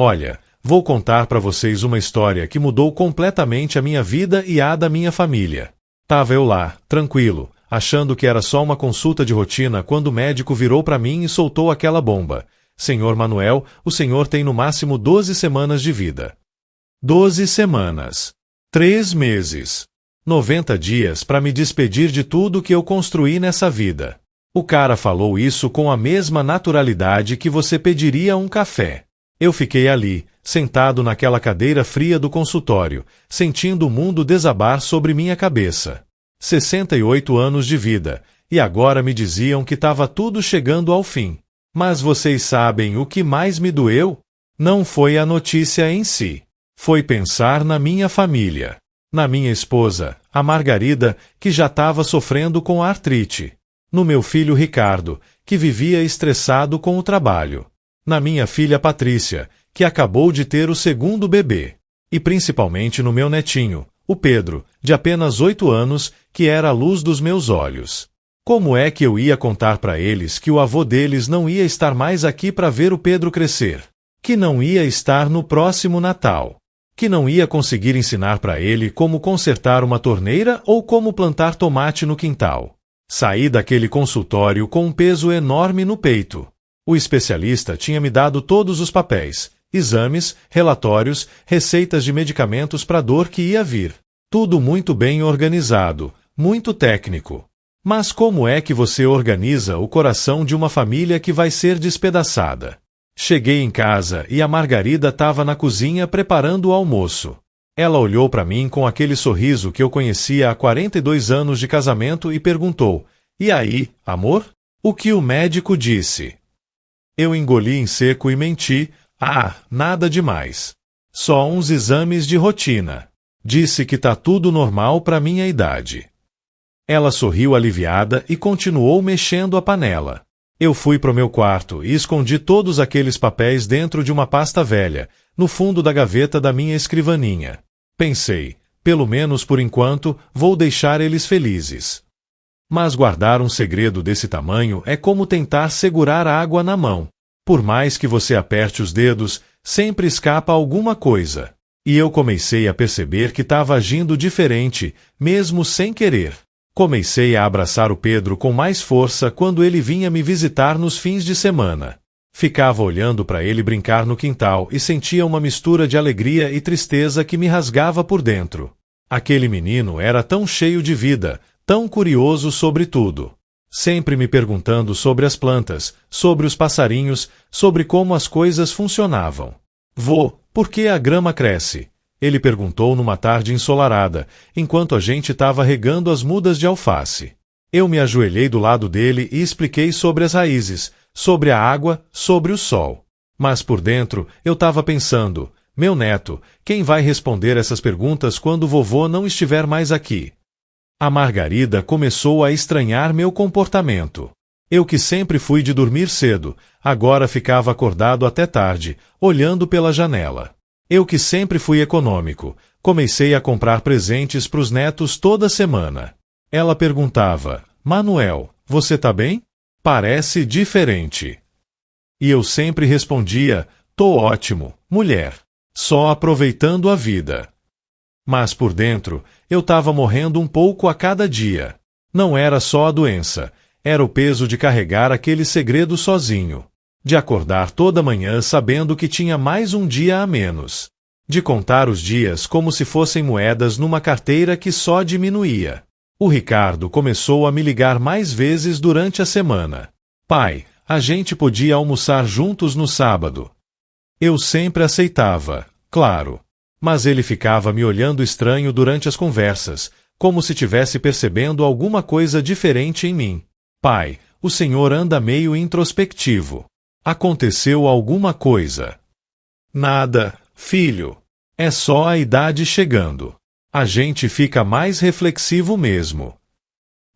Olha, vou contar para vocês uma história que mudou completamente a minha vida e a da minha família. Tava eu lá, tranquilo, achando que era só uma consulta de rotina quando o médico virou para mim e soltou aquela bomba. Senhor Manuel, o senhor tem no máximo 12 semanas de vida. 12 semanas. 3 meses. 90 dias para me despedir de tudo que eu construí nessa vida. O cara falou isso com a mesma naturalidade que você pediria um café. Eu fiquei ali, sentado naquela cadeira fria do consultório, sentindo o mundo desabar sobre minha cabeça. 68 anos de vida, e agora me diziam que estava tudo chegando ao fim. Mas vocês sabem o que mais me doeu? Não foi a notícia em si. Foi pensar na minha família. Na minha esposa, a Margarida, que já estava sofrendo com artrite. No meu filho Ricardo, que vivia estressado com o trabalho. Na minha filha Patrícia, que acabou de ter o segundo bebê. E principalmente no meu netinho, o Pedro, de apenas 8 anos, que era a luz dos meus olhos. Como é que eu ia contar para eles que o avô deles não ia estar mais aqui para ver o Pedro crescer? Que não ia estar no próximo Natal? Que não ia conseguir ensinar para ele como consertar uma torneira ou como plantar tomate no quintal? Saí daquele consultório com um peso enorme no peito. O especialista tinha me dado todos os papéis, exames, relatórios, receitas de medicamentos para a dor que ia vir. Tudo muito bem organizado, muito técnico. Mas como é que você organiza o coração de uma família que vai ser despedaçada? Cheguei em casa e a Margarida estava na cozinha preparando o almoço. Ela olhou para mim com aquele sorriso que eu conhecia há 42 anos de casamento e perguntou: "E aí, amor? O que o médico disse?" Eu engoli em seco e menti: "Ah, nada demais. Só uns exames de rotina. Disse que tá tudo normal para minha idade." Ela sorriu aliviada e continuou mexendo a panela. Eu fui para o meu quarto e escondi todos aqueles papéis dentro de uma pasta velha, no fundo da gaveta da minha escrivaninha. Pensei, pelo menos por enquanto, vou deixar eles felizes. Mas guardar um segredo desse tamanho é como tentar segurar a água na mão. Por mais que você aperte os dedos, sempre escapa alguma coisa. E eu comecei a perceber que estava agindo diferente, mesmo sem querer. Comecei a abraçar o Pedro com mais força quando ele vinha me visitar nos fins de semana. Ficava olhando para ele brincar no quintal e sentia uma mistura de alegria e tristeza que me rasgava por dentro. Aquele menino era tão cheio de vida, tão curioso sobre tudo. Sempre me perguntando sobre as plantas, sobre os passarinhos, sobre como as coisas funcionavam. "Vô, por que a grama cresce?" Ele perguntou numa tarde ensolarada, enquanto a gente estava regando as mudas de alface. Eu me ajoelhei do lado dele e expliquei sobre as raízes, sobre a água, sobre o sol. Mas por dentro eu estava pensando: meu neto, quem vai responder essas perguntas quando o vovô não estiver mais aqui? A Margarida começou a estranhar meu comportamento. Eu que sempre fui de dormir cedo, agora ficava acordado até tarde, olhando pela janela. Eu que sempre fui econômico, comecei a comprar presentes para os netos toda semana. Ela perguntava: "Manuel, você tá bem? Parece diferente." E eu sempre respondia: "Tô ótimo, mulher. Só aproveitando a vida." Mas por dentro, eu estava morrendo um pouco a cada dia. Não era só a doença, era o peso de carregar aquele segredo sozinho. De acordar toda manhã sabendo que tinha mais um dia a menos. De contar os dias como se fossem moedas numa carteira que só diminuía. O Ricardo começou a me ligar mais vezes durante a semana. "Pai, a gente podia almoçar juntos no sábado." Eu sempre aceitava, claro. Mas ele ficava me olhando estranho durante as conversas, como se tivesse percebendo alguma coisa diferente em mim. "Pai, o senhor anda meio introspectivo. Aconteceu alguma coisa?" "Nada, filho. É só a idade chegando. A gente fica mais reflexivo mesmo."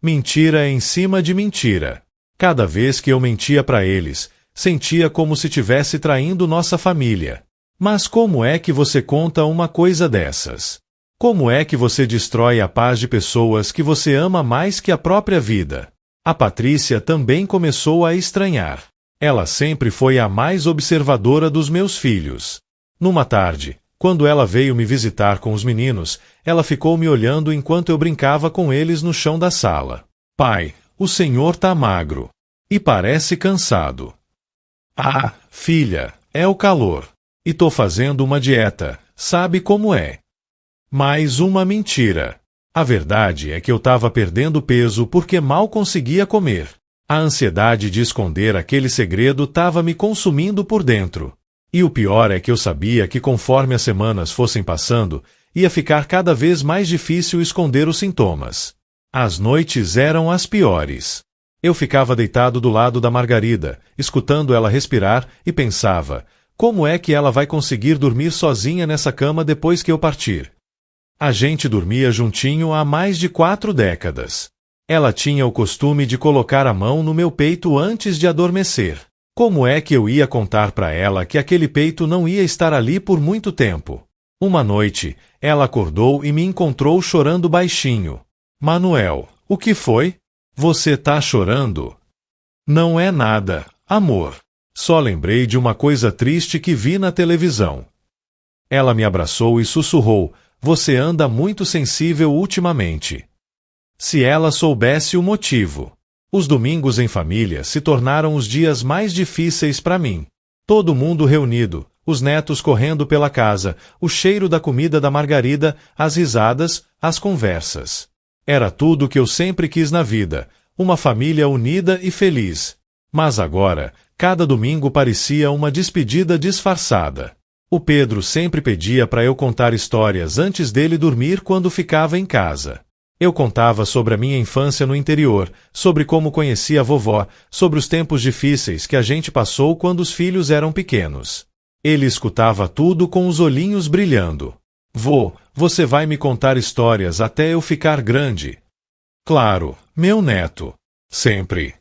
Mentira em cima de mentira. Cada vez que eu mentia para eles, sentia como se tivesse traindo nossa família. Mas como é que você conta uma coisa dessas? Como é que você destrói a paz de pessoas que você ama mais que a própria vida? A Patrícia também começou a estranhar. Ela sempre foi a mais observadora dos meus filhos. Numa tarde, quando ela veio me visitar com os meninos, ela ficou me olhando enquanto eu brincava com eles no chão da sala. Pai, o senhor tá magro. E parece cansado. Ah, filha, é o calor. E tô fazendo uma dieta, sabe como é? Mais uma mentira. A verdade é que eu tava perdendo peso porque mal conseguia comer. A ansiedade de esconder aquele segredo tava me consumindo por dentro. E o pior é que eu sabia que conforme as semanas fossem passando, ia ficar cada vez mais difícil esconder os sintomas. As noites eram as piores. Eu ficava deitado do lado da Margarida, escutando ela respirar, e pensava, como é que ela vai conseguir dormir sozinha nessa cama depois que eu partir? A gente dormia juntinho há mais de 4 décadas. Ela tinha o costume de colocar a mão no meu peito antes de adormecer. Como é que eu ia contar para ela que aquele peito não ia estar ali por muito tempo? Uma noite, ela acordou e me encontrou chorando baixinho. Manuel, o que foi? Você tá chorando? Não é nada, amor. Só lembrei de uma coisa triste que vi na televisão. Ela me abraçou e sussurrou, você anda muito sensível ultimamente. Se ela soubesse o motivo. Os domingos em família se tornaram os dias mais difíceis para mim. Todo mundo reunido, os netos correndo pela casa, o cheiro da comida da Margarida, as risadas, as conversas. Era tudo o que eu sempre quis na vida, uma família unida e feliz. Mas agora, cada domingo parecia uma despedida disfarçada. O Pedro sempre pedia para eu contar histórias antes dele dormir quando ficava em casa. Eu contava sobre a minha infância no interior, sobre como conhecia a vovó, sobre os tempos difíceis que a gente passou quando os filhos eram pequenos. Ele escutava tudo com os olhinhos brilhando. Vô, você vai me contar histórias até eu ficar grande. Claro, meu neto. Sempre.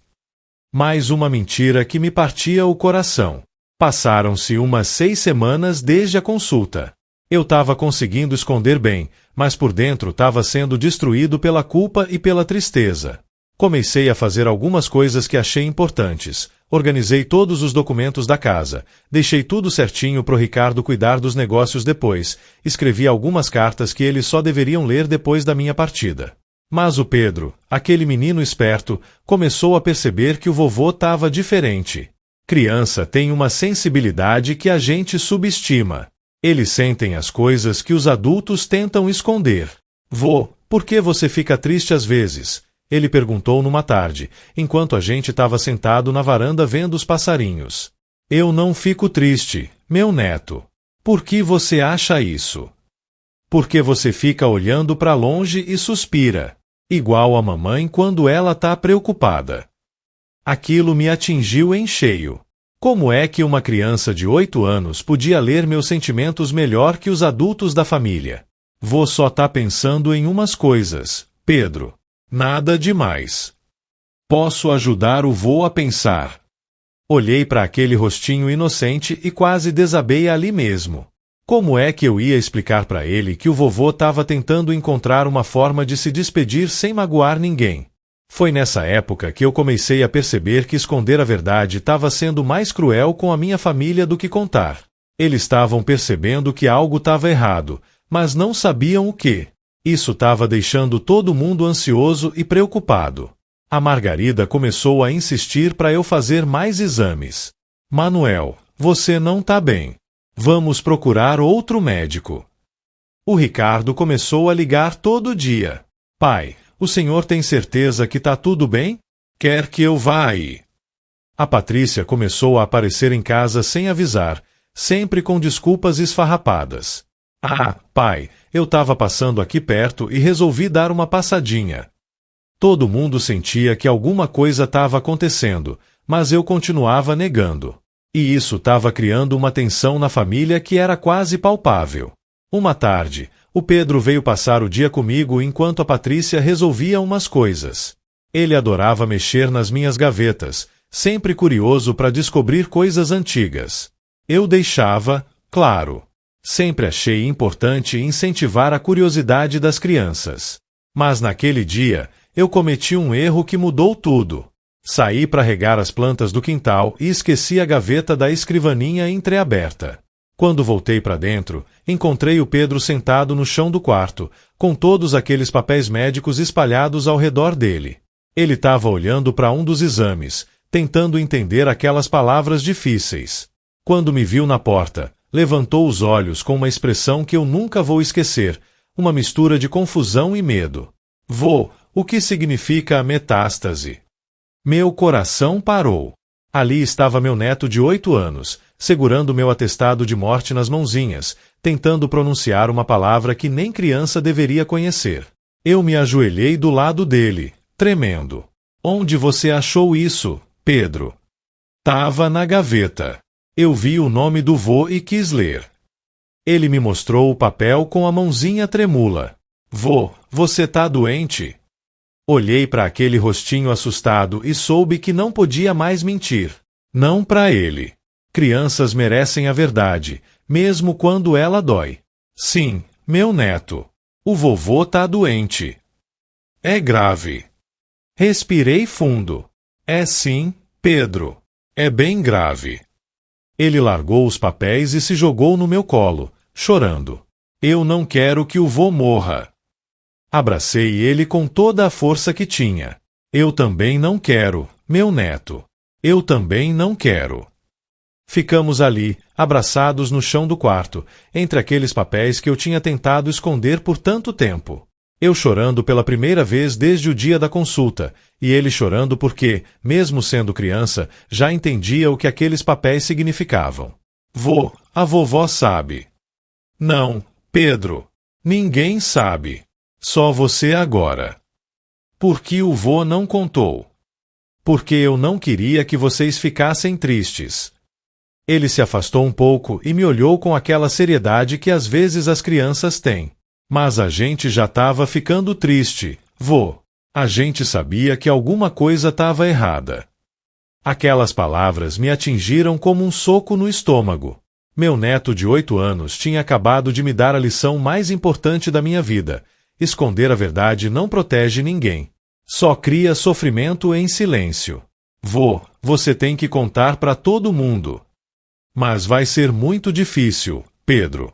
Mais uma mentira que me partia o coração. Passaram-se umas 6 semanas desde a consulta. Eu estava conseguindo esconder bem, mas por dentro estava sendo destruído pela culpa e pela tristeza. Comecei a fazer algumas coisas que achei importantes. Organizei todos os documentos da casa, deixei tudo certinho pro Ricardo cuidar dos negócios depois, escrevi algumas cartas que eles só deveriam ler depois da minha partida. Mas o Pedro, aquele menino esperto, começou a perceber que o vovô estava diferente. Criança tem uma sensibilidade que a gente subestima. Eles sentem as coisas que os adultos tentam esconder. Vô, por que você fica triste às vezes? Ele perguntou numa tarde, enquanto a gente estava sentado na varanda vendo os passarinhos. Eu não fico triste, meu neto. Por que você acha isso? Porque você fica olhando para longe e suspira, igual a mamãe quando ela tá preocupada. Aquilo me atingiu em cheio. Como é que uma criança de 8 anos podia ler meus sentimentos melhor que os adultos da família? Vô só tá pensando em umas coisas, Pedro. Nada demais. Posso ajudar o vô a pensar. Olhei para aquele rostinho inocente e quase desabei ali mesmo. Como é que eu ia explicar para ele que o vovô estava tentando encontrar uma forma de se despedir sem magoar ninguém? Foi nessa época que eu comecei a perceber que esconder a verdade estava sendo mais cruel com a minha família do que contar. Eles estavam percebendo que algo estava errado, mas não sabiam o que. Isso estava deixando todo mundo ansioso e preocupado. A Margarida começou a insistir para eu fazer mais exames. Manuel, você não tá bem. Vamos procurar outro médico. O Ricardo começou a ligar todo dia. Pai, o senhor tem certeza que tá tudo bem? Quer que eu vá aí? A Patrícia começou a aparecer em casa sem avisar, sempre com desculpas esfarrapadas. Ah, pai, eu estava passando aqui perto e resolvi dar uma passadinha. Todo mundo sentia que alguma coisa estava acontecendo, mas eu continuava negando. E isso estava criando uma tensão na família que era quase palpável. Uma tarde, o Pedro veio passar o dia comigo enquanto a Patrícia resolvia umas coisas. Ele adorava mexer nas minhas gavetas, sempre curioso para descobrir coisas antigas. Eu deixava, claro. Sempre achei importante incentivar a curiosidade das crianças. Mas naquele dia, eu cometi um erro que mudou tudo. Saí para regar as plantas do quintal e esqueci a gaveta da escrivaninha entreaberta. Quando voltei para dentro, encontrei o Pedro sentado no chão do quarto, com todos aqueles papéis médicos espalhados ao redor dele. Ele estava olhando para um dos exames, tentando entender aquelas palavras difíceis. Quando me viu na porta, levantou os olhos com uma expressão que eu nunca vou esquecer, uma mistura de confusão e medo. Vô, o que significa a metástase? Meu coração parou. Ali estava meu neto de 8 anos, segurando meu atestado de morte nas mãozinhas, tentando pronunciar uma palavra que nem criança deveria conhecer. Eu me ajoelhei do lado dele, tremendo. Onde você achou isso, Pedro? Tava na gaveta. Eu vi o nome do vô e quis ler. Ele me mostrou o papel com a mãozinha tremula. Vô, você tá doente? Olhei para aquele rostinho assustado e soube que não podia mais mentir. Não para ele. Crianças merecem a verdade, mesmo quando ela dói. Sim, meu neto. O vovô tá doente. É grave. Respirei fundo. É sim, Pedro. É bem grave. Ele largou os papéis e se jogou no meu colo, chorando. Eu não quero que o vô morra. Abracei ele com toda a força que tinha. Eu também não quero, meu neto. Eu também não quero. Ficamos ali, abraçados no chão do quarto, entre aqueles papéis que eu tinha tentado esconder por tanto tempo. Eu chorando pela primeira vez desde o dia da consulta, e ele chorando porque, mesmo sendo criança, já entendia o que aqueles papéis significavam. Vô, a vovó sabe. Não, Pedro. Ninguém sabe. Só você agora. Por que o vô não contou? Porque eu não queria que vocês ficassem tristes. Ele se afastou um pouco e me olhou com aquela seriedade que às vezes as crianças têm. Mas a gente já estava ficando triste, vô. A gente sabia que alguma coisa estava errada. Aquelas palavras me atingiram como um soco no estômago. Meu neto de 8 anos tinha acabado de me dar a lição mais importante da minha vida. Esconder a verdade não protege ninguém. Só cria sofrimento em silêncio. Vô, você tem que contar para todo mundo. Mas vai ser muito difícil, Pedro.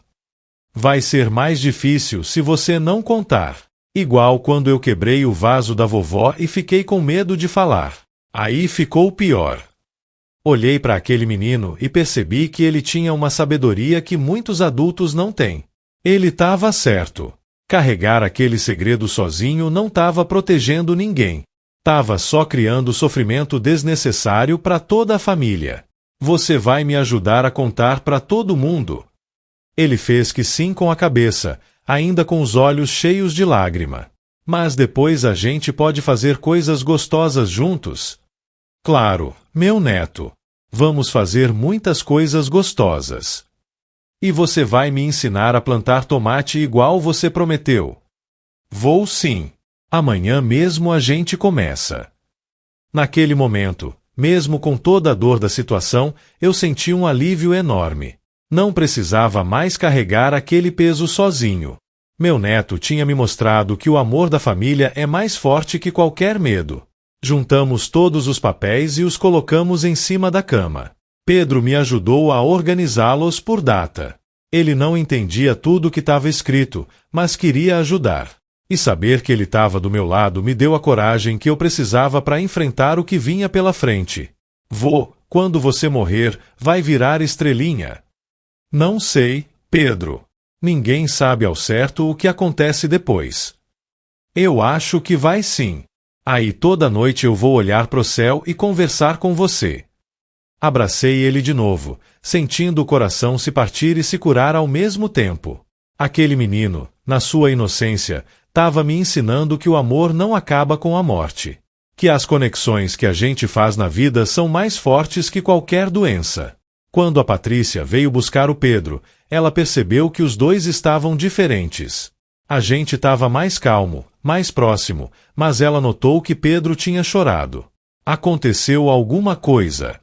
Vai ser mais difícil se você não contar. Igual quando eu quebrei o vaso da vovó e fiquei com medo de falar. Aí ficou pior. Olhei para aquele menino e percebi que ele tinha uma sabedoria que muitos adultos não têm. Ele estava certo. Carregar aquele segredo sozinho não estava protegendo ninguém. Estava só criando sofrimento desnecessário para toda a família. Você vai me ajudar a contar para todo mundo? Ele fez que sim com a cabeça, ainda com os olhos cheios de lágrima. Mas depois a gente pode fazer coisas gostosas juntos? Claro, meu neto. Vamos fazer muitas coisas gostosas. E você vai me ensinar a plantar tomate igual você prometeu? Vou sim. Amanhã mesmo a gente começa. Naquele momento, mesmo com toda a dor da situação, eu senti um alívio enorme. Não precisava mais carregar aquele peso sozinho. Meu neto tinha me mostrado que o amor da família é mais forte que qualquer medo. Juntamos todos os papéis e os colocamos em cima da cama. Pedro me ajudou a organizá-los por data. Ele não entendia tudo o que estava escrito, mas queria ajudar. E saber que ele estava do meu lado me deu a coragem que eu precisava para enfrentar o que vinha pela frente. Vô, quando você morrer, vai virar estrelinha. Não sei, Pedro. Ninguém sabe ao certo o que acontece depois. Eu acho que vai sim. Aí toda noite eu vou olhar pro céu e conversar com você. Abracei ele de novo, sentindo o coração se partir e se curar ao mesmo tempo. Aquele menino, na sua inocência, estava me ensinando que o amor não acaba com a morte. Que as conexões que a gente faz na vida são mais fortes que qualquer doença. Quando a Patrícia veio buscar o Pedro, ela percebeu que os dois estavam diferentes. A gente estava mais calmo, mais próximo, mas ela notou que Pedro tinha chorado. Aconteceu alguma coisa.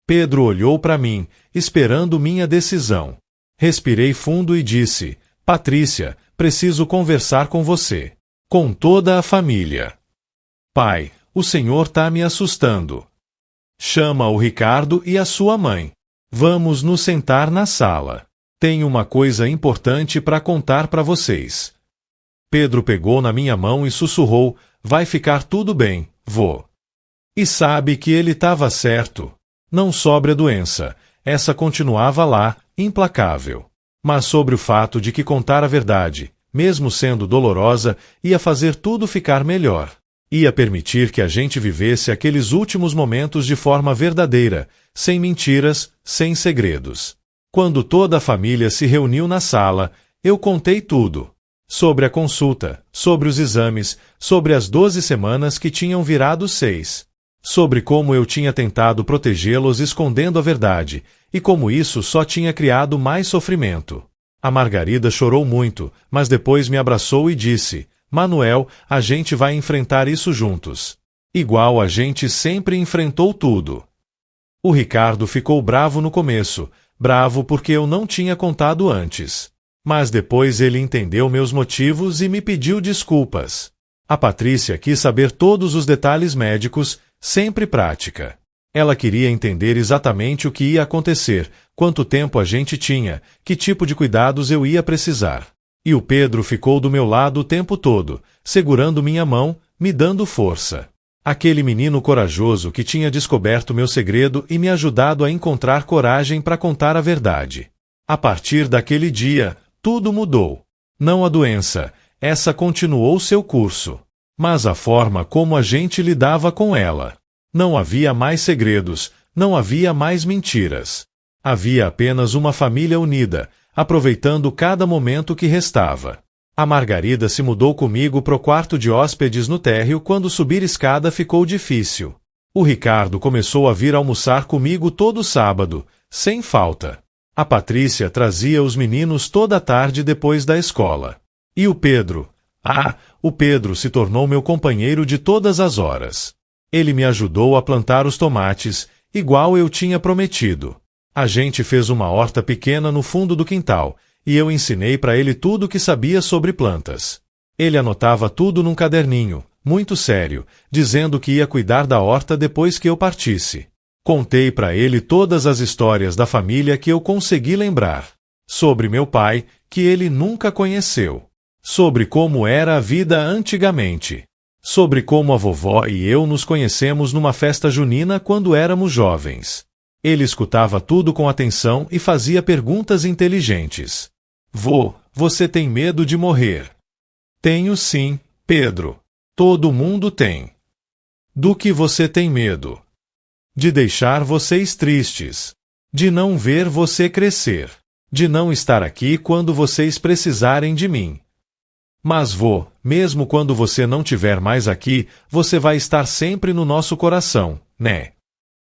Pedro olhou para mim, esperando minha decisão. Respirei fundo e disse: Patrícia, preciso conversar com você. Com toda a família. Pai, o senhor tá me assustando. Chama o Ricardo e a sua mãe. Vamos nos sentar na sala. Tenho uma coisa importante para contar para vocês. Pedro pegou na minha mão e sussurrou: vai ficar tudo bem, vô. E sabe que ele estava certo. Não sobre a doença, essa continuava lá, implacável. Mas sobre o fato de que contar a verdade, mesmo sendo dolorosa, ia fazer tudo ficar melhor. Ia permitir que a gente vivesse aqueles últimos momentos de forma verdadeira, sem mentiras, sem segredos. Quando toda a família se reuniu na sala, eu contei tudo. Sobre a consulta, sobre os exames, sobre as 12 semanas que tinham virado 6. Sobre como eu tinha tentado protegê-los escondendo a verdade, e como isso só tinha criado mais sofrimento. A Margarida chorou muito, mas depois me abraçou e disse: Manuel, a gente vai enfrentar isso juntos. Igual a gente sempre enfrentou tudo. O Ricardo ficou bravo no começo, bravo porque eu não tinha contado antes. Mas depois ele entendeu meus motivos e me pediu desculpas. A Patrícia quis saber todos os detalhes médicos, sempre prática. Ela queria entender exatamente o que ia acontecer, quanto tempo a gente tinha, que tipo de cuidados eu ia precisar. E o Pedro ficou do meu lado o tempo todo, segurando minha mão, me dando força. Aquele menino corajoso que tinha descoberto meu segredo e me ajudado a encontrar coragem para contar a verdade. A partir daquele dia, tudo mudou. Não a doença, essa continuou seu curso. Mas a forma como a gente lidava com ela. Não havia mais segredos, não havia mais mentiras. Havia apenas uma família unida, aproveitando cada momento que restava. A Margarida se mudou comigo pro quarto de hóspedes no térreo quando subir escada ficou difícil. O Ricardo começou a vir almoçar comigo todo sábado, sem falta. A Patrícia trazia os meninos toda a tarde depois da escola. E o Pedro? O Pedro se tornou meu companheiro de todas as horas. Ele me ajudou a plantar os tomates, igual eu tinha prometido. A gente fez uma horta pequena no fundo do quintal, e eu ensinei para ele tudo o que sabia sobre plantas. Ele anotava tudo num caderninho, muito sério, dizendo que ia cuidar da horta depois que eu partisse. Contei para ele todas as histórias da família que eu consegui lembrar. Sobre meu pai, que ele nunca conheceu. Sobre como era a vida antigamente. Sobre como a vovó e eu nos conhecemos numa festa junina quando éramos jovens. Ele escutava tudo com atenção e fazia perguntas inteligentes. Vô, você tem medo de morrer? Tenho sim, Pedro. Todo mundo tem. Do que você tem medo? De deixar vocês tristes. De não ver você crescer. De não estar aqui quando vocês precisarem de mim. Mas vô, mesmo quando você não estiver mais aqui, você vai estar sempre no nosso coração, né?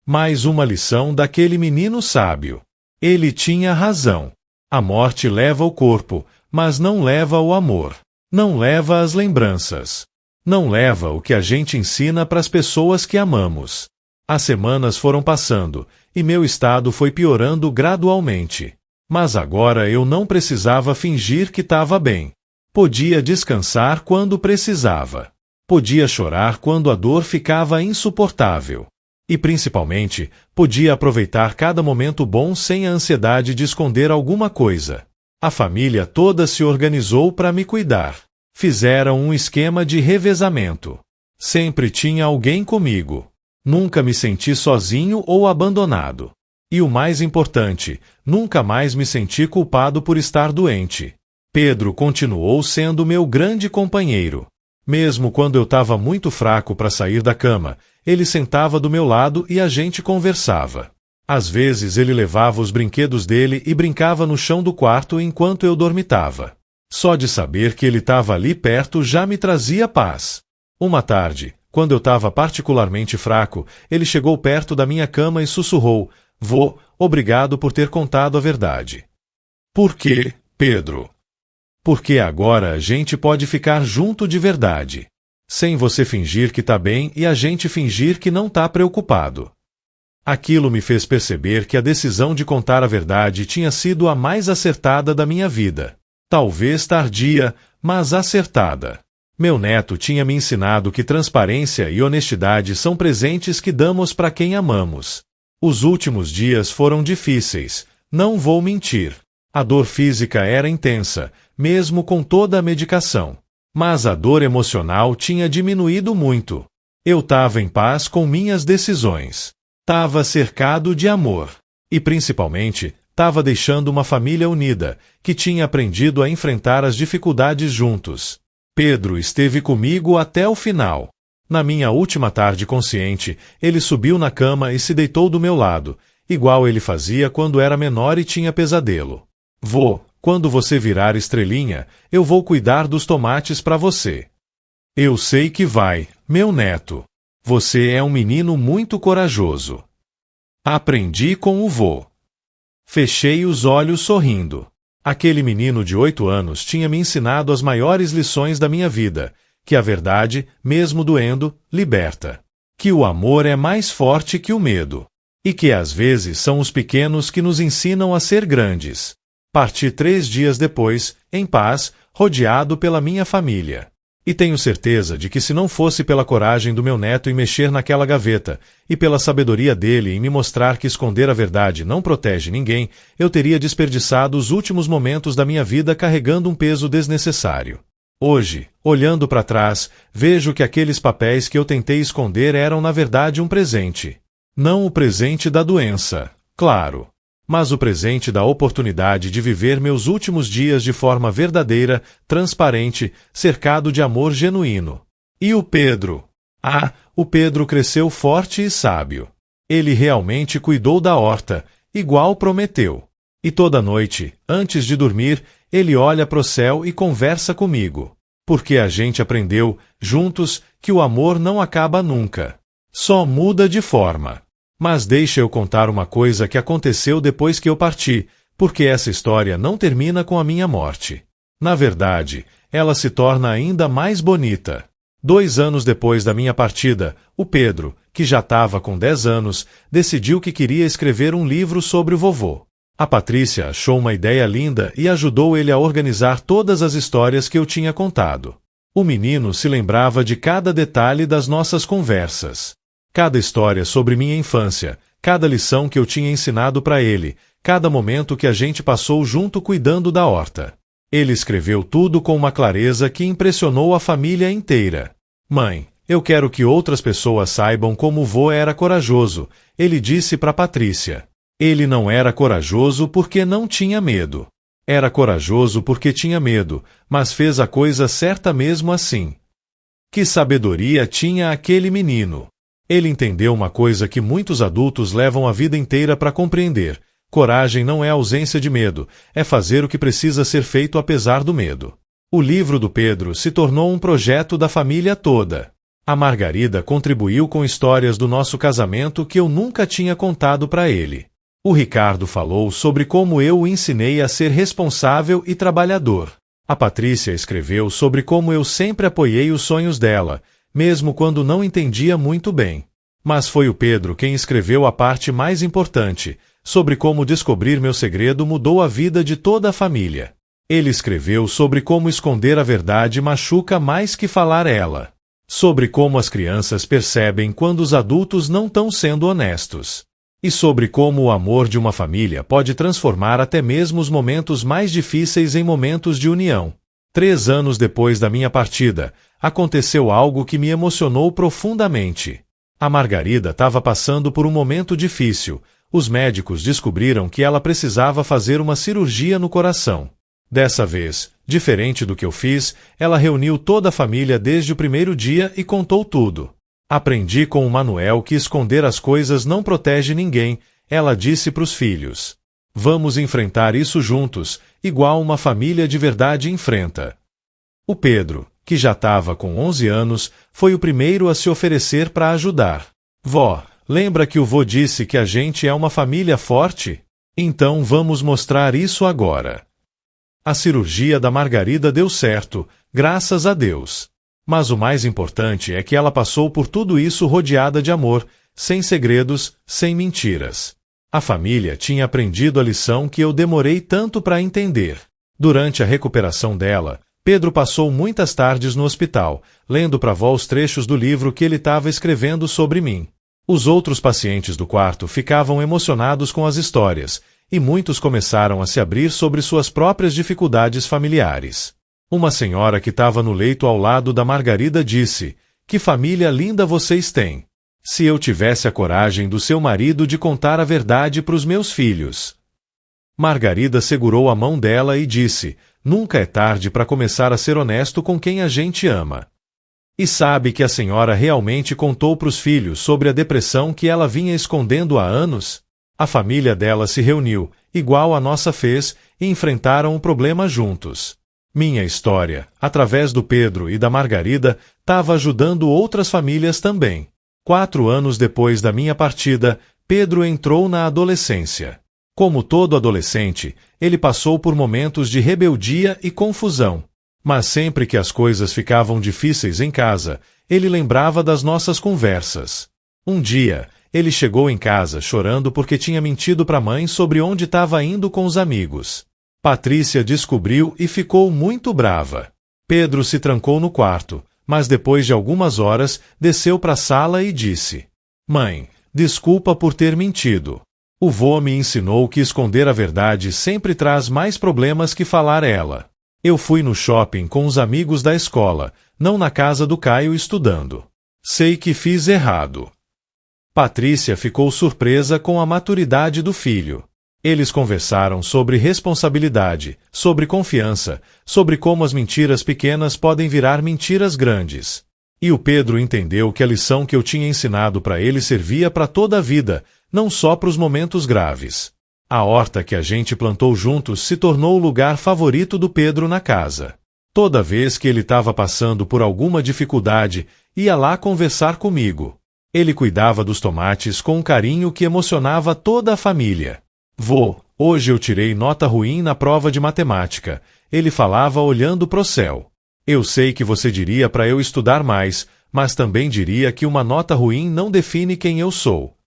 Mais uma lição daquele menino sábio. Ele tinha razão. A morte leva o corpo, mas não leva o amor. Não leva as lembranças. Não leva o que a gente ensina para as pessoas que amamos. As semanas foram passando, e meu estado foi piorando gradualmente. Mas agora eu não precisava fingir que estava bem. Podia descansar quando precisava. Podia chorar quando a dor ficava insuportável. E, principalmente, podia aproveitar cada momento bom sem a ansiedade de esconder alguma coisa. A família toda se organizou para me cuidar. Fizeram um esquema de revezamento. Sempre tinha alguém comigo. Nunca me senti sozinho ou abandonado. E o mais importante, nunca mais me senti culpado por estar doente. Pedro continuou sendo meu grande companheiro. Mesmo quando eu estava muito fraco para sair da cama, ele sentava do meu lado e a gente conversava. Às vezes ele levava os brinquedos dele e brincava no chão do quarto enquanto eu dormitava. Só de saber que ele estava ali perto já me trazia paz. Uma tarde, quando eu estava particularmente fraco, ele chegou perto da minha cama e sussurrou: Vô, obrigado por ter contado a verdade. Por quê, Pedro? Porque agora a gente pode ficar junto de verdade. Sem você fingir que tá bem e a gente fingir que não tá preocupado. Aquilo me fez perceber que a decisão de contar a verdade tinha sido a mais acertada da minha vida. Talvez tardia, mas acertada. Meu neto tinha me ensinado que transparência e honestidade são presentes que damos para quem amamos. Os últimos dias foram difíceis, não vou mentir. A dor física era intensa, mesmo com toda a medicação. Mas a dor emocional tinha diminuído muito. Eu estava em paz com minhas decisões. Estava cercado de amor. E principalmente, estava deixando uma família unida, que tinha aprendido a enfrentar as dificuldades juntos. Pedro esteve comigo até o final. Na minha última tarde consciente, ele subiu na cama e se deitou do meu lado, igual ele fazia quando era menor e tinha pesadelo. Vô, quando você virar estrelinha, eu vou cuidar dos tomates para você. Eu sei que vai, meu neto. Você é um menino muito corajoso. Aprendi com o vô. Fechei os olhos sorrindo. Aquele menino de 8 anos tinha me ensinado as maiores lições da minha vida, que a verdade, mesmo doendo, liberta. Que o amor é mais forte que o medo. E que às vezes são os pequenos que nos ensinam a ser grandes. Parti 3 dias depois, em paz, rodeado pela minha família. E tenho certeza de que se não fosse pela coragem do meu neto em mexer naquela gaveta, e pela sabedoria dele em me mostrar que esconder a verdade não protege ninguém, eu teria desperdiçado os últimos momentos da minha vida carregando um peso desnecessário. Hoje, olhando para trás, vejo que aqueles papéis que eu tentei esconder eram na verdade um presente. Não o presente da doença, claro, mas o presente da oportunidade de viver meus últimos dias de forma verdadeira, transparente, cercado de amor genuíno. E o Pedro? Ah, o Pedro cresceu forte e sábio. Ele realmente cuidou da horta, igual prometeu. E toda noite, antes de dormir, ele olha para o céu e conversa comigo. Porque a gente aprendeu, juntos, que o amor não acaba nunca. Só muda de forma. Mas deixa eu contar uma coisa que aconteceu depois que eu parti, porque essa história não termina com a minha morte. Na verdade, ela se torna ainda mais bonita. 2 anos depois da minha partida, o Pedro, que já estava com 10 anos, decidiu que queria escrever um livro sobre o vovô. A Patrícia achou uma ideia linda e ajudou ele a organizar todas as histórias que eu tinha contado. O menino se lembrava de cada detalhe das nossas conversas. Cada história sobre minha infância, cada lição que eu tinha ensinado para ele, cada momento que a gente passou junto cuidando da horta. Ele escreveu tudo com uma clareza que impressionou a família inteira. Mãe, eu quero que outras pessoas saibam como o vô era corajoso, ele disse para Patrícia. Ele não era corajoso porque não tinha medo. Era corajoso porque tinha medo, mas fez a coisa certa mesmo assim. Que sabedoria tinha aquele menino! Ele entendeu uma coisa que muitos adultos levam a vida inteira para compreender. Coragem não é ausência de medo, é fazer o que precisa ser feito apesar do medo. O livro do Pedro se tornou um projeto da família toda. A Margarida contribuiu com histórias do nosso casamento que eu nunca tinha contado para ele. O Ricardo falou sobre como eu o ensinei a ser responsável e trabalhador. A Patrícia escreveu sobre como eu sempre apoiei os sonhos dela, mesmo quando não entendia muito bem. Mas foi o Pedro quem escreveu a parte mais importante, sobre como descobrir meu segredo mudou a vida de toda a família. Ele escreveu sobre como esconder a verdade machuca mais que falar ela. Sobre como as crianças percebem quando os adultos não estão sendo honestos. E sobre como o amor de uma família pode transformar até mesmo os momentos mais difíceis em momentos de união. 3 anos depois da minha partida, aconteceu algo que me emocionou profundamente. A Margarida estava passando por um momento difícil. Os médicos descobriram que ela precisava fazer uma cirurgia no coração. Dessa vez, diferente do que eu fiz, ela reuniu toda a família desde o primeiro dia e contou tudo. Aprendi com o Manuel que esconder as coisas não protege ninguém, ela disse para os filhos. Vamos enfrentar isso juntos, igual uma família de verdade enfrenta. O Pedro, que já estava com 11 anos, foi o primeiro a se oferecer para ajudar. Vó, lembra que o vô disse que a gente é uma família forte? Então vamos mostrar isso agora. A cirurgia da Margarida deu certo, graças a Deus. Mas o mais importante é que ela passou por tudo isso rodeada de amor, sem segredos, sem mentiras. A família tinha aprendido a lição que eu demorei tanto para entender. Durante a recuperação dela, Pedro passou muitas tardes no hospital, lendo para a avó os trechos do livro que ele estava escrevendo sobre mim. Os outros pacientes do quarto ficavam emocionados com as histórias, e muitos começaram a se abrir sobre suas próprias dificuldades familiares. Uma senhora que estava no leito ao lado da Margarida disse: "Que família linda vocês têm! Se eu tivesse a coragem do seu marido de contar a verdade para os meus filhos." Margarida segurou a mão dela e disse: "Nunca é tarde para começar a ser honesto com quem a gente ama." E sabe que a senhora realmente contou para os filhos sobre a depressão que ela vinha escondendo há anos? A família dela se reuniu, igual a nossa fez, e enfrentaram o problema juntos. Minha história, através do Pedro e da Margarida, estava ajudando outras famílias também. 4 anos depois da minha partida, Pedro entrou na adolescência. Como todo adolescente, ele passou por momentos de rebeldia e confusão. Mas sempre que as coisas ficavam difíceis em casa, ele lembrava das nossas conversas. Um dia, ele chegou em casa chorando porque tinha mentido para a mãe sobre onde estava indo com os amigos. Patrícia descobriu e ficou muito brava. Pedro se trancou no quarto, mas depois de algumas horas, desceu para a sala e disse: "Mãe, desculpa por ter mentido. O vô me ensinou que esconder a verdade sempre traz mais problemas que falar ela. Eu fui no shopping com os amigos da escola, não na casa do Caio estudando. Sei que fiz errado." Patrícia ficou surpresa com a maturidade do filho. Eles conversaram sobre responsabilidade, sobre confiança, sobre como as mentiras pequenas podem virar mentiras grandes. E o Pedro entendeu que a lição que eu tinha ensinado para ele servia para toda a vida, não só para os momentos graves. A horta que a gente plantou juntos se tornou o lugar favorito do Pedro na casa. Toda vez que ele estava passando por alguma dificuldade, ia lá conversar comigo. Ele cuidava dos tomates com um carinho que emocionava toda a família. "Vô, hoje eu tirei nota ruim na prova de matemática." Ele falava olhando pro céu. "Eu sei que você diria para eu estudar mais, mas também diria que uma nota ruim não define quem eu sou."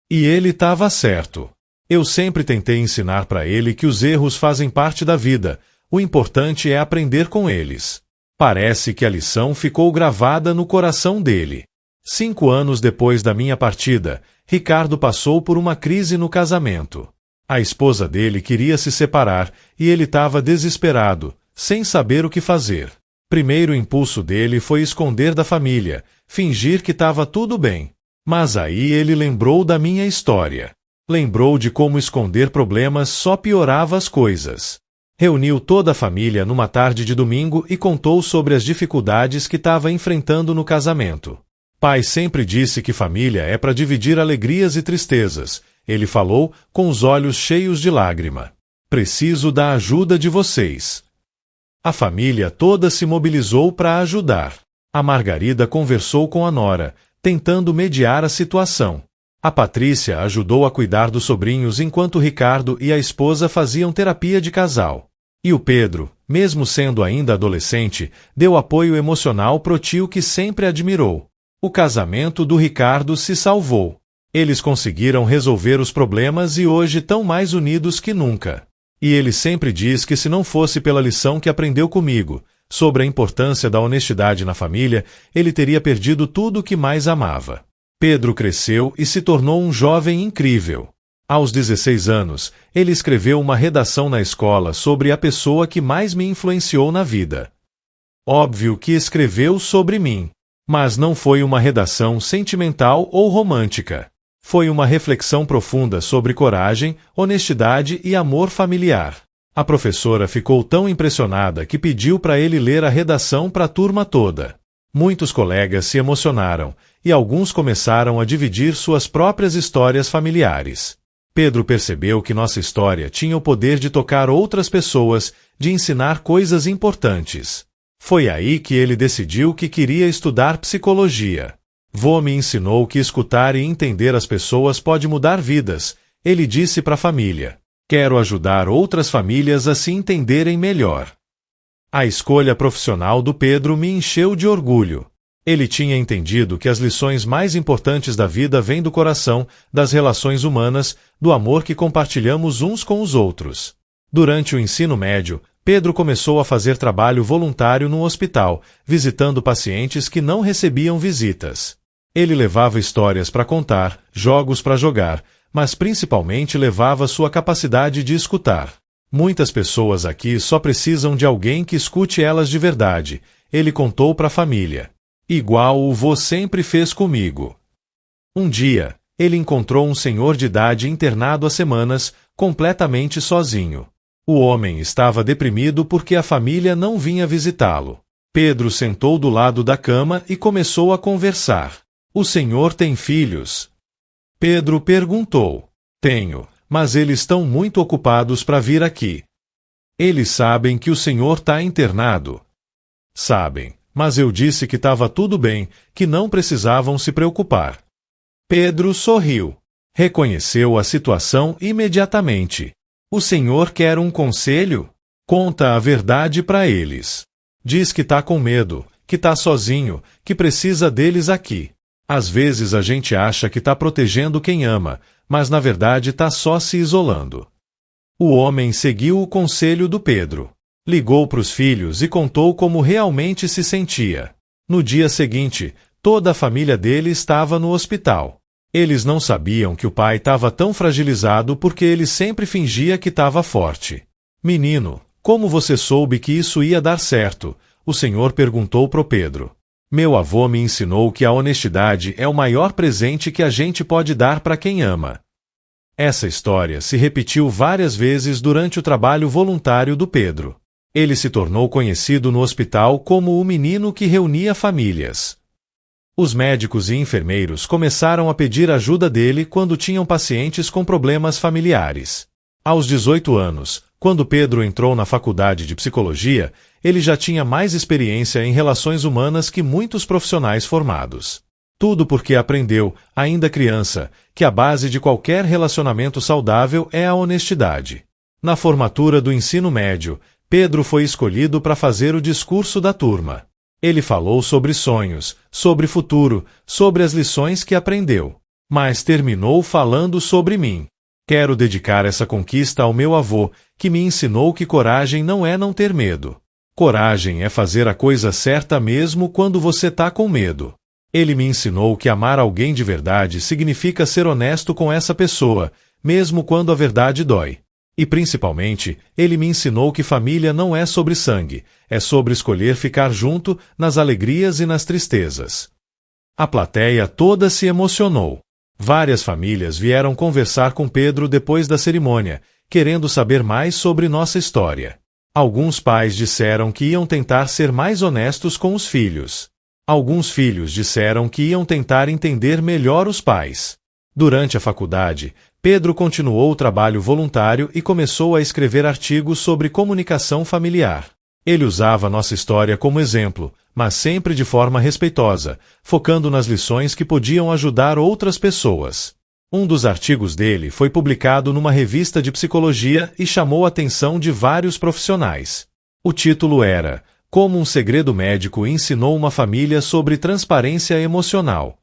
E ele estava certo. Eu sempre tentei ensinar para ele que os erros fazem parte da vida, o importante é aprender com eles. Parece que a lição ficou gravada no coração dele. 5 anos depois da minha partida, Ricardo passou por uma crise no casamento. A esposa dele queria se separar e ele estava desesperado, sem saber o que fazer. Primeiro impulso dele foi esconder da família, fingir que estava tudo bem. Mas aí ele lembrou da minha história. Lembrou de como esconder problemas só piorava as coisas. Reuniu toda a família numa tarde de domingo e contou sobre as dificuldades que estava enfrentando no casamento. Pai sempre disse que família é para dividir alegrias e tristezas. Ele falou com os olhos cheios de lágrima. "Preciso da ajuda de vocês." A família toda se mobilizou para ajudar. A Margarida conversou com a nora, tentando mediar a situação. A Patrícia ajudou a cuidar dos sobrinhos enquanto Ricardo e a esposa faziam terapia de casal. E o Pedro, mesmo sendo ainda adolescente, deu apoio emocional pro tio que sempre admirou. O casamento do Ricardo se salvou. Eles conseguiram resolver os problemas e hoje estão mais unidos que nunca. E ele sempre diz que se não fosse pela lição que aprendeu comigo, sobre a importância da honestidade na família, ele teria perdido tudo o que mais amava. Pedro cresceu e se tornou um jovem incrível. Aos 16 anos, ele escreveu uma redação na escola sobre a pessoa que mais me influenciou na vida. Óbvio que escreveu sobre mim. Mas não foi uma redação sentimental ou romântica. Foi uma reflexão profunda sobre coragem, honestidade e amor familiar. A professora ficou tão impressionada que pediu para ele ler a redação para a turma toda. Muitos colegas se emocionaram, e alguns começaram a dividir suas próprias histórias familiares. Pedro percebeu que nossa história tinha o poder de tocar outras pessoas, de ensinar coisas importantes. Foi aí que ele decidiu que queria estudar psicologia. Vô me ensinou que escutar e entender as pessoas pode mudar vidas. Ele disse para a família: "Quero ajudar outras famílias a se entenderem melhor." A escolha profissional do Pedro me encheu de orgulho. Ele tinha entendido que as lições mais importantes da vida vêm do coração, das relações humanas, do amor que compartilhamos uns com os outros. Durante o ensino médio, Pedro começou a fazer trabalho voluntário num hospital, visitando pacientes que não recebiam visitas. Ele levava histórias para contar, jogos para jogar, mas principalmente levava sua capacidade de escutar. Muitas pessoas aqui só precisam de alguém que escute elas de verdade, ele contou para a família. Igual o vô sempre fez comigo. Um dia, ele encontrou um senhor de idade internado há semanas, completamente sozinho. O homem estava deprimido porque a família não vinha visitá-lo. Pedro sentou do lado da cama e começou a conversar. O senhor tem filhos? Pedro perguntou. Tenho, mas eles estão muito ocupados para vir aqui. Eles sabem que o senhor está internado? Sabem, mas eu disse que estava tudo bem, que não precisavam se preocupar. Pedro sorriu. Reconheceu a situação imediatamente. O senhor quer um conselho? Conta a verdade para eles. Diz que está com medo, que está sozinho, que precisa deles aqui. Às vezes a gente acha que está protegendo quem ama, mas na verdade está só se isolando. O homem seguiu o conselho do Pedro. Ligou para os filhos e contou como realmente se sentia. No dia seguinte, toda a família dele estava no hospital. Eles não sabiam que o pai estava tão fragilizado porque ele sempre fingia que estava forte. Menino, como você soube que isso ia dar certo? O senhor perguntou pro Pedro. Meu avô me ensinou que a honestidade é o maior presente que a gente pode dar para quem ama. Essa história se repetiu várias vezes durante o trabalho voluntário do Pedro. Ele se tornou conhecido no hospital como o menino que reunia famílias. Os médicos e enfermeiros começaram a pedir ajuda dele quando tinham pacientes com problemas familiares. Aos 18 anos, quando Pedro entrou na faculdade de psicologia, ele já tinha mais experiência em relações humanas que muitos profissionais formados. Tudo porque aprendeu, ainda criança, que a base de qualquer relacionamento saudável é a honestidade. Na formatura do ensino médio, Pedro foi escolhido para fazer o discurso da turma. Ele falou sobre sonhos, sobre futuro, sobre as lições que aprendeu. Mas terminou falando sobre mim. Quero dedicar essa conquista ao meu avô, que me ensinou que coragem não é não ter medo. Coragem é fazer a coisa certa mesmo quando você tá com medo. Ele me ensinou que amar alguém de verdade significa ser honesto com essa pessoa, mesmo quando a verdade dói. E principalmente, ele me ensinou que família não é sobre sangue, é sobre escolher ficar junto nas alegrias e nas tristezas. A plateia toda se emocionou. Várias famílias vieram conversar com Pedro depois da cerimônia, querendo saber mais sobre nossa história. Alguns pais disseram que iam tentar ser mais honestos com os filhos. Alguns filhos disseram que iam tentar entender melhor os pais. Durante a faculdade, Pedro continuou o trabalho voluntário e começou a escrever artigos sobre comunicação familiar. Ele usava nossa história como exemplo, mas sempre de forma respeitosa, focando nas lições que podiam ajudar outras pessoas. Um dos artigos dele foi publicado numa revista de psicologia e chamou a atenção de vários profissionais. O título era Como um segredo médico ensinou uma família sobre transparência emocional.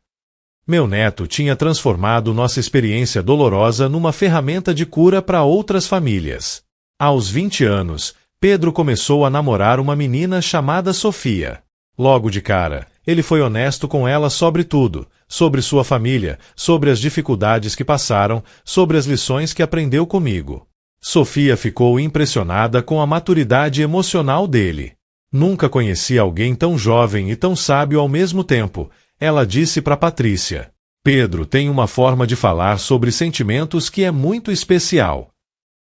Meu neto tinha transformado nossa experiência dolorosa numa ferramenta de cura para outras famílias. Aos 20 anos, Pedro começou a namorar uma menina chamada Sofia. Logo de cara, ele foi honesto com ela sobre tudo, sobre sua família, sobre as dificuldades que passaram, sobre as lições que aprendeu comigo. Sofia ficou impressionada com a maturidade emocional dele. Nunca conheci alguém tão jovem e tão sábio ao mesmo tempo, ela disse para Patrícia. Pedro tem uma forma de falar sobre sentimentos que é muito especial.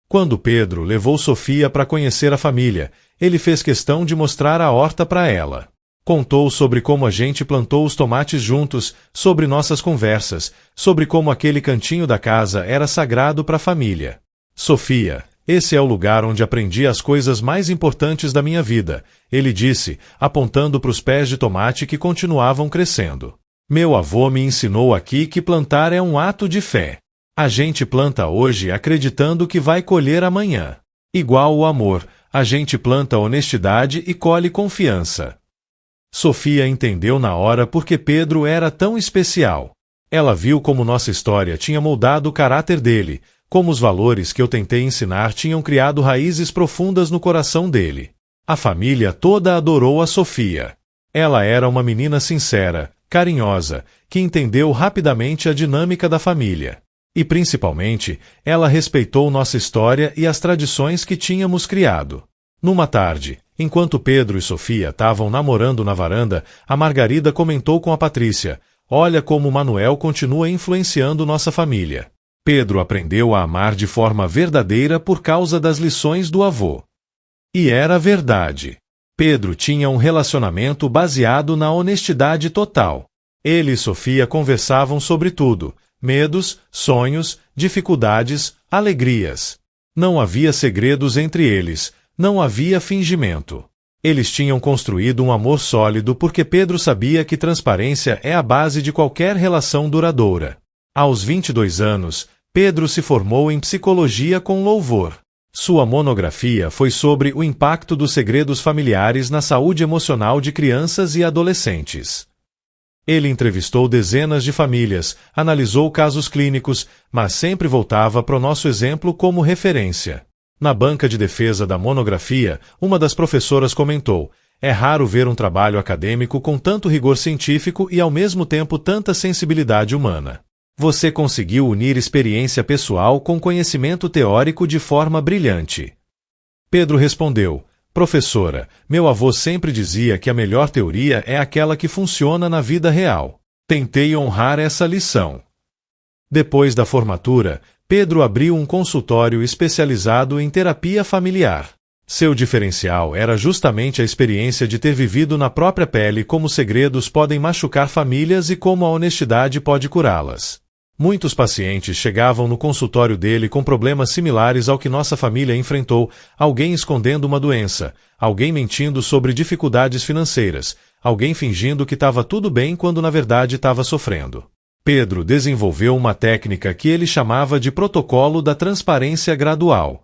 Quando Pedro levou Sofia para conhecer a família, ele fez questão de mostrar a horta para ela. Contou sobre como a gente plantou os tomates juntos, sobre nossas conversas, sobre como aquele cantinho da casa era sagrado para a família. Sofia, esse é o lugar onde aprendi as coisas mais importantes da minha vida, ele disse, apontando para os pés de tomate que continuavam crescendo. Meu avô me ensinou aqui que plantar é um ato de fé. A gente planta hoje acreditando que vai colher amanhã. Igual o amor, a gente planta honestidade e colhe confiança. Sofia entendeu na hora porque Pedro era tão especial. Ela viu como nossa história tinha moldado o caráter dele, como os valores que eu tentei ensinar tinham criado raízes profundas no coração dele. A família toda adorou a Sofia. Ela era uma menina sincera, carinhosa, que entendeu rapidamente a dinâmica da família. E principalmente, ela respeitou nossa história e as tradições que tínhamos criado. Numa tarde, enquanto Pedro e Sofia estavam namorando na varanda, a Margarida comentou com a Patrícia: "Olha como Manuel continua influenciando nossa família. Pedro aprendeu a amar de forma verdadeira por causa das lições do avô." E era verdade. Pedro tinha um relacionamento baseado na honestidade total. Ele e Sofia conversavam sobre tudo: medos, sonhos, dificuldades, alegrias. Não havia segredos entre eles, não havia fingimento. Eles tinham construído um amor sólido porque Pedro sabia que transparência é a base de qualquer relação duradoura. Aos 22 anos, Pedro se formou em psicologia com louvor. Sua monografia foi sobre o impacto dos segredos familiares na saúde emocional de crianças e adolescentes. Ele entrevistou dezenas de famílias, analisou casos clínicos, mas sempre voltava para o nosso exemplo como referência. Na banca de defesa da monografia, uma das professoras comentou: "É raro ver um trabalho acadêmico com tanto rigor científico e ao mesmo tempo tanta sensibilidade humana. Você conseguiu unir experiência pessoal com conhecimento teórico de forma brilhante." Pedro respondeu: "Professora, meu avô sempre dizia que a melhor teoria é aquela que funciona na vida real. Tentei honrar essa lição." Depois da formatura, Pedro abriu um consultório especializado em terapia familiar. Seu diferencial era justamente a experiência de ter vivido na própria pele como segredos podem machucar famílias e como a honestidade pode curá-las. Muitos pacientes chegavam no consultório dele com problemas similares ao que nossa família enfrentou: alguém escondendo uma doença, alguém mentindo sobre dificuldades financeiras, alguém fingindo que estava tudo bem quando na verdade estava sofrendo. Pedro desenvolveu uma técnica que ele chamava de protocolo da transparência gradual.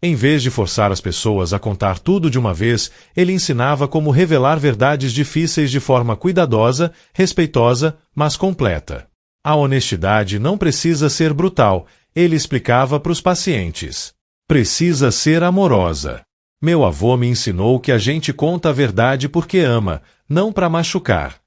Em vez de forçar as pessoas a contar tudo de uma vez, ele ensinava como revelar verdades difíceis de forma cuidadosa, respeitosa, mas completa. A honestidade não precisa ser brutal, ele explicava para os pacientes. Precisa ser amorosa. Meu avô me ensinou que a gente conta a verdade porque ama, não para machucar.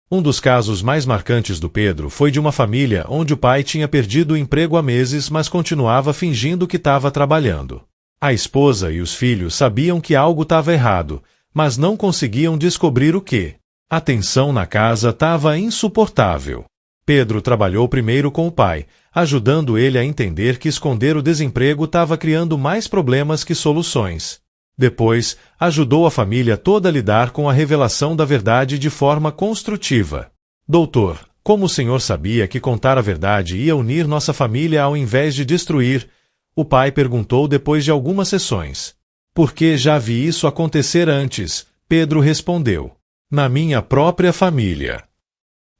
Um dos casos mais marcantes do Pedro foi de uma família onde o pai tinha perdido o emprego há meses, mas continuava fingindo que estava trabalhando. A esposa e os filhos sabiam que algo estava errado, mas não conseguiam descobrir o que. A tensão na casa estava insuportável. Pedro trabalhou primeiro com o pai, ajudando ele a entender que esconder o desemprego estava criando mais problemas que soluções. Depois, ajudou a família toda a lidar com a revelação da verdade de forma construtiva. "Doutor, como o senhor sabia que contar a verdade ia unir nossa família ao invés de destruir?" o pai perguntou depois de algumas sessões. "Porque já vi isso acontecer antes", Pedro respondeu. "Na minha própria família."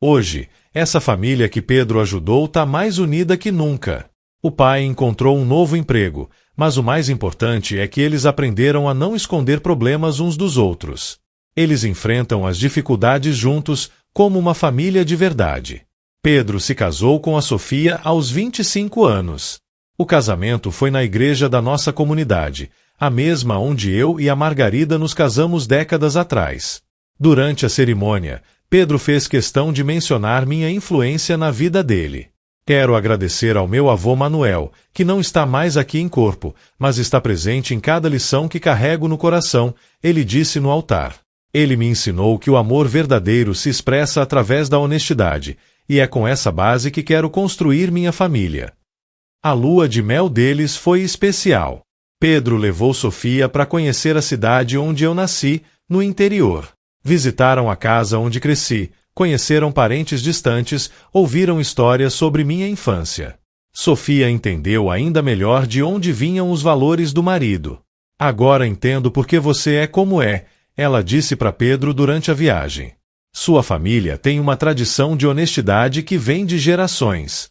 Hoje, essa família que Pedro ajudou está mais unida que nunca. O pai encontrou um novo emprego, mas o mais importante é que eles aprenderam a não esconder problemas uns dos outros. Eles enfrentam as dificuldades juntos, como uma família de verdade. Pedro se casou com a Sofia aos 25 anos. O casamento foi na igreja da nossa comunidade, a mesma onde eu e a Margarida nos casamos décadas atrás. Durante a cerimônia, Pedro fez questão de mencionar minha influência na vida dele. "Quero agradecer ao meu avô Manuel, que não está mais aqui em corpo, mas está presente em cada lição que carrego no coração", ele disse no altar. "Ele me ensinou que o amor verdadeiro se expressa através da honestidade, e é com essa base que quero construir minha família." A lua de mel deles foi especial. Pedro levou Sofia para conhecer a cidade onde eu nasci, no interior. Visitaram a casa onde cresci, conheceram parentes distantes, ouviram histórias sobre minha infância. Sofia entendeu ainda melhor de onde vinham os valores do marido. "Agora entendo por que você é como é", ela disse para Pedro durante a viagem. Sua família tem uma tradição de honestidade que vem de gerações.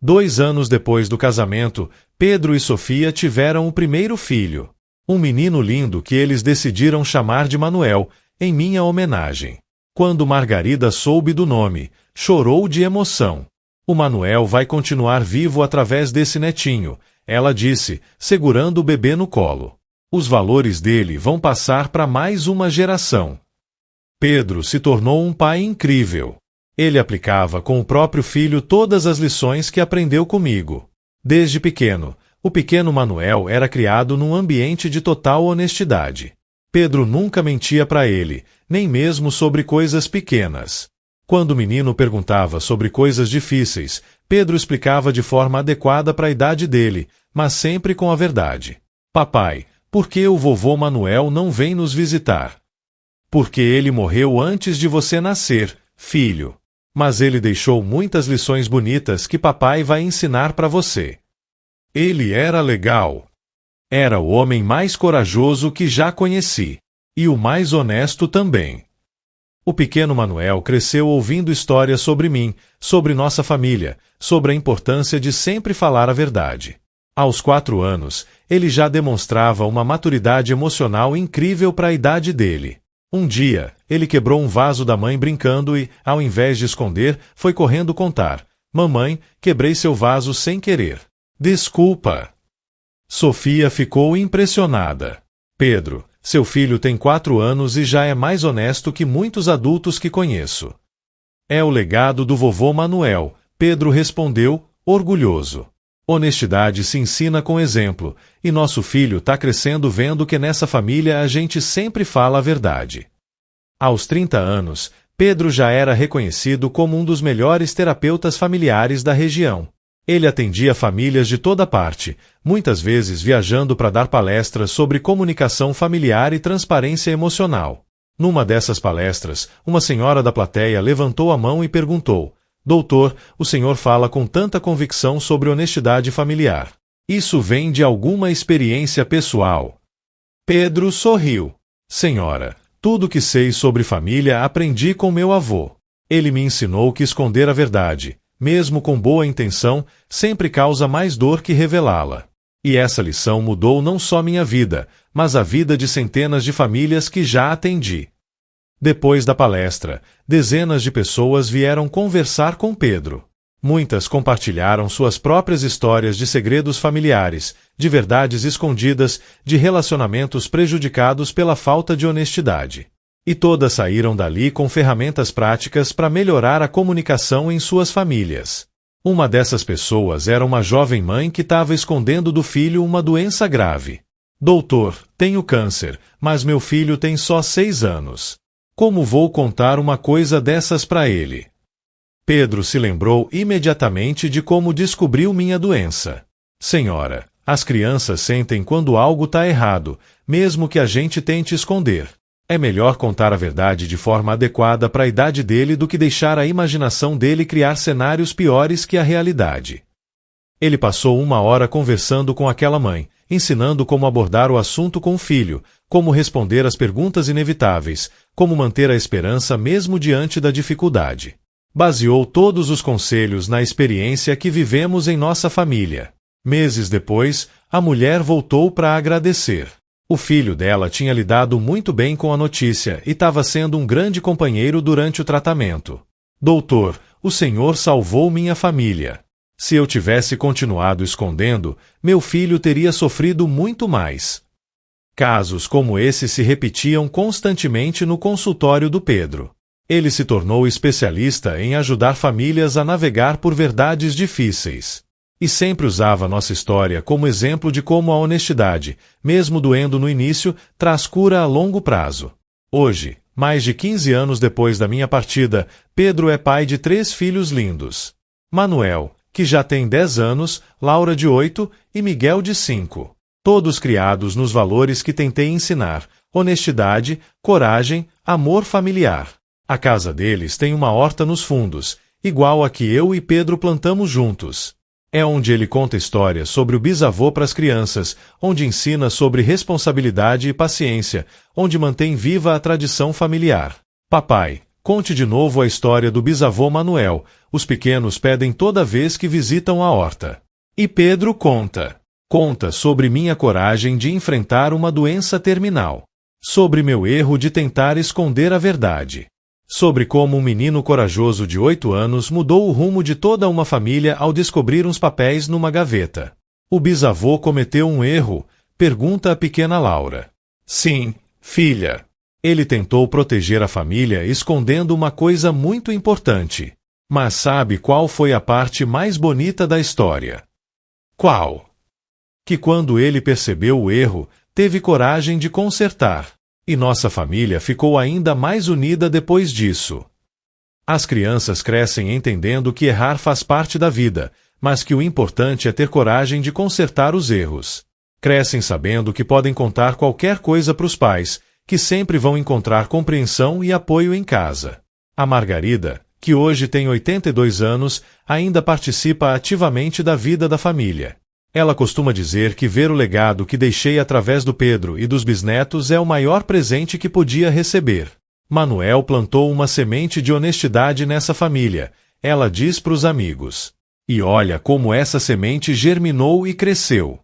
2 anos depois do casamento, Pedro e Sofia tiveram o primeiro filho. Um menino lindo que eles decidiram chamar de Manuel, em minha homenagem. Quando Margarida soube do nome, chorou de emoção. "O Manuel vai continuar vivo através desse netinho", ela disse, segurando o bebê no colo. "Os valores dele vão passar para mais uma geração." Pedro se tornou um pai incrível. Ele aplicava com o próprio filho todas as lições que aprendeu comigo. Desde pequeno, o pequeno Manuel era criado num ambiente de total honestidade. Pedro nunca mentia para ele, nem mesmo sobre coisas pequenas. Quando o menino perguntava sobre coisas difíceis, Pedro explicava de forma adequada para a idade dele, mas sempre com a verdade. Papai, por que o vovô Manuel não vem nos visitar? Porque ele morreu antes de você nascer, filho. Mas ele deixou muitas lições bonitas que papai vai ensinar para você. Ele era legal. Era o homem mais corajoso que já conheci. E o mais honesto também. O pequeno Manuel cresceu ouvindo histórias sobre mim, sobre nossa família, sobre a importância de sempre falar a verdade. Aos 4 anos, ele já demonstrava uma maturidade emocional incrível para a idade dele. Um dia, ele quebrou um vaso da mãe brincando e, ao invés de esconder, foi correndo contar: Mamãe, quebrei seu vaso sem querer. Desculpa. Sofia ficou impressionada. Pedro, seu filho tem 4 anos e já é mais honesto que muitos adultos que conheço. É o legado do vovô Manuel, Pedro respondeu, orgulhoso. Honestidade se ensina com exemplo, e nosso filho está crescendo vendo que nessa família a gente sempre fala a verdade. Aos 30 anos, Pedro já era reconhecido como um dos melhores terapeutas familiares da região. Ele atendia famílias de toda parte, muitas vezes viajando para dar palestras sobre comunicação familiar e transparência emocional. Numa dessas palestras, uma senhora da plateia levantou a mão e perguntou: Doutor, o senhor fala com tanta convicção sobre honestidade familiar. Isso vem de alguma experiência pessoal? Pedro sorriu. Senhora, tudo que sei sobre família aprendi com meu avô. Ele me ensinou que esconder a verdade, mesmo com boa intenção, sempre causa mais dor que revelá-la. E essa lição mudou não só minha vida, mas a vida de centenas de famílias que já atendi. Depois da palestra, dezenas de pessoas vieram conversar com Pedro. Muitas compartilharam suas próprias histórias de segredos familiares, de verdades escondidas, de relacionamentos prejudicados pela falta de honestidade. E todas saíram dali com ferramentas práticas para melhorar a comunicação em suas famílias. Uma dessas pessoas era uma jovem mãe que estava escondendo do filho uma doença grave. Doutor, tenho câncer, mas meu filho tem só 6 anos. Como vou contar uma coisa dessas para ele? Pedro se lembrou imediatamente de como descobriu minha doença. Senhora, as crianças sentem quando algo está errado, mesmo que a gente tente esconder. É melhor contar a verdade de forma adequada para a idade dele do que deixar a imaginação dele criar cenários piores que a realidade. Ele passou 1 hora conversando com aquela mãe, ensinando como abordar o assunto com o filho, como responder às perguntas inevitáveis, como manter a esperança mesmo diante da dificuldade. Baseou todos os conselhos na experiência que vivemos em nossa família. Meses depois, a mulher voltou para agradecer. O filho dela tinha lidado muito bem com a notícia e estava sendo um grande companheiro durante o tratamento. Doutor, o senhor salvou minha família. Se eu tivesse continuado escondendo, meu filho teria sofrido muito mais. Casos como esse se repetiam constantemente no consultório do Pedro. Ele se tornou especialista em ajudar famílias a navegar por verdades difíceis. E sempre usava nossa história como exemplo de como a honestidade, mesmo doendo no início, traz cura a longo prazo. Hoje, mais de 15 anos depois da minha partida, Pedro é pai de 3 filhos lindos. Manuel, que já tem 10 anos, Laura de 8 e Miguel de 5. Todos criados nos valores que tentei ensinar: honestidade, coragem, amor familiar. A casa deles tem uma horta nos fundos, igual a que eu e Pedro plantamos juntos. É onde ele conta histórias sobre o bisavô para as crianças, onde ensina sobre responsabilidade e paciência, onde mantém viva a tradição familiar. Papai, conte de novo a história do bisavô Manuel, os pequenos pedem toda vez que visitam a horta. E Pedro conta. Conta sobre minha coragem de enfrentar uma doença terminal. Sobre meu erro de tentar esconder a verdade. Sobre como um menino corajoso de 8 anos mudou o rumo de toda uma família ao descobrir uns papéis numa gaveta. O bisavô cometeu um erro? Pergunta a pequena Laura. Sim, filha. Ele tentou proteger a família escondendo uma coisa muito importante. Mas sabe qual foi a parte mais bonita da história? Qual? Que quando ele percebeu o erro, teve coragem de consertar. E nossa família ficou ainda mais unida depois disso. As crianças crescem entendendo que errar faz parte da vida, mas que o importante é ter coragem de consertar os erros. Crescem sabendo que podem contar qualquer coisa para os pais, que sempre vão encontrar compreensão e apoio em casa. A Margarida, que hoje tem 82 anos, ainda participa ativamente da vida da família. Ela costuma dizer que ver o legado que deixei através do Pedro e dos bisnetos é o maior presente que podia receber. Manuel plantou uma semente de honestidade nessa família, ela diz para os amigos. E olha como essa semente germinou e cresceu.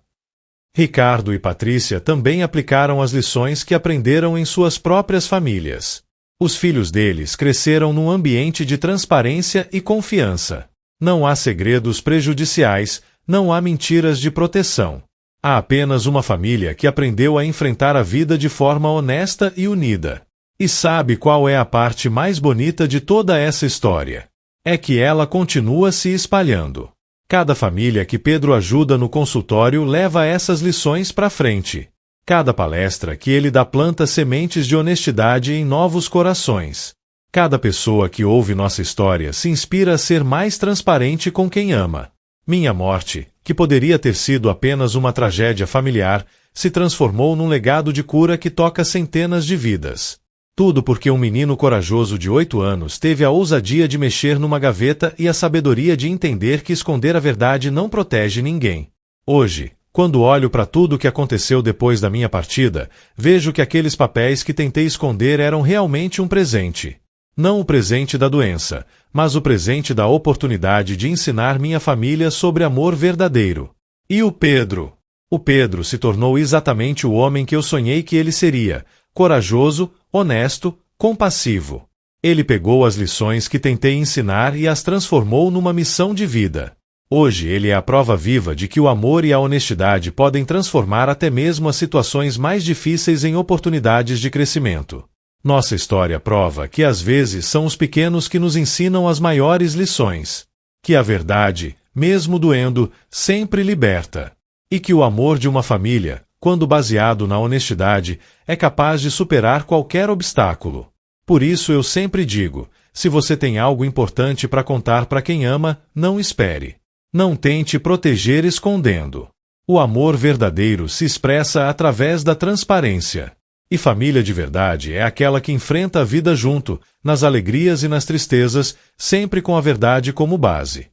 Ricardo e Patrícia também aplicaram as lições que aprenderam em suas próprias famílias. Os filhos deles cresceram num ambiente de transparência e confiança. Não há segredos prejudiciais, não há mentiras de proteção. Há apenas uma família que aprendeu a enfrentar a vida de forma honesta e unida. E sabe qual é a parte mais bonita de toda essa história? É que ela continua se espalhando. Cada família que Pedro ajuda no consultório leva essas lições para frente. Cada palestra que ele dá planta sementes de honestidade em novos corações. Cada pessoa que ouve nossa história se inspira a ser mais transparente com quem ama. Minha morte, que poderia ter sido apenas uma tragédia familiar, se transformou num legado de cura que toca centenas de vidas. Tudo porque um menino corajoso de 8 anos teve a ousadia de mexer numa gaveta e a sabedoria de entender que esconder a verdade não protege ninguém. Hoje, quando olho para tudo o que aconteceu depois da minha partida, vejo que aqueles papéis que tentei esconder eram realmente um presente. Não o presente da doença, mas o presente da oportunidade de ensinar minha família sobre amor verdadeiro. E o Pedro? O Pedro se tornou exatamente o homem que eu sonhei que ele seria, corajoso, honesto, compassivo. Ele pegou as lições que tentei ensinar e as transformou numa missão de vida. Hoje ele é a prova viva de que o amor e a honestidade podem transformar até mesmo as situações mais difíceis em oportunidades de crescimento. Nossa história prova que às vezes são os pequenos que nos ensinam as maiores lições. Que a verdade, mesmo doendo, sempre liberta. E que o amor de uma família, quando baseado na honestidade, é capaz de superar qualquer obstáculo. Por isso eu sempre digo, se você tem algo importante para contar para quem ama, não espere. Não tente proteger escondendo. O amor verdadeiro se expressa através da transparência. E família de verdade é aquela que enfrenta a vida junto, nas alegrias e nas tristezas, sempre com a verdade como base.